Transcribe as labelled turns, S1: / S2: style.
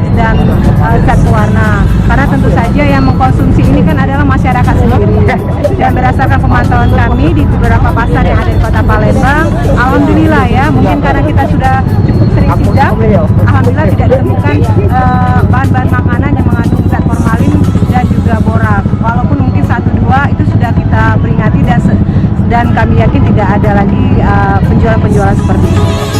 S1: borax dan zat pewarna. Karena tentu saja yang mengkonsumsi ini kan adalah masyarakat sendiri. Dan berdasarkan pemantauan kami di beberapa pasar yang ada di Kota Palembang, alhamdulillah ya, mungkin karena kita sudah cukup sering sidak, alhamdulillah tidak ditemukan bahan-bahan makanan yang mengandung zat formalin dan juga borax. Walaupun mungkin 1-2 itu sudah kita peringati dan kami yakin tidak ada lagi penjualan-penjualan seperti itu.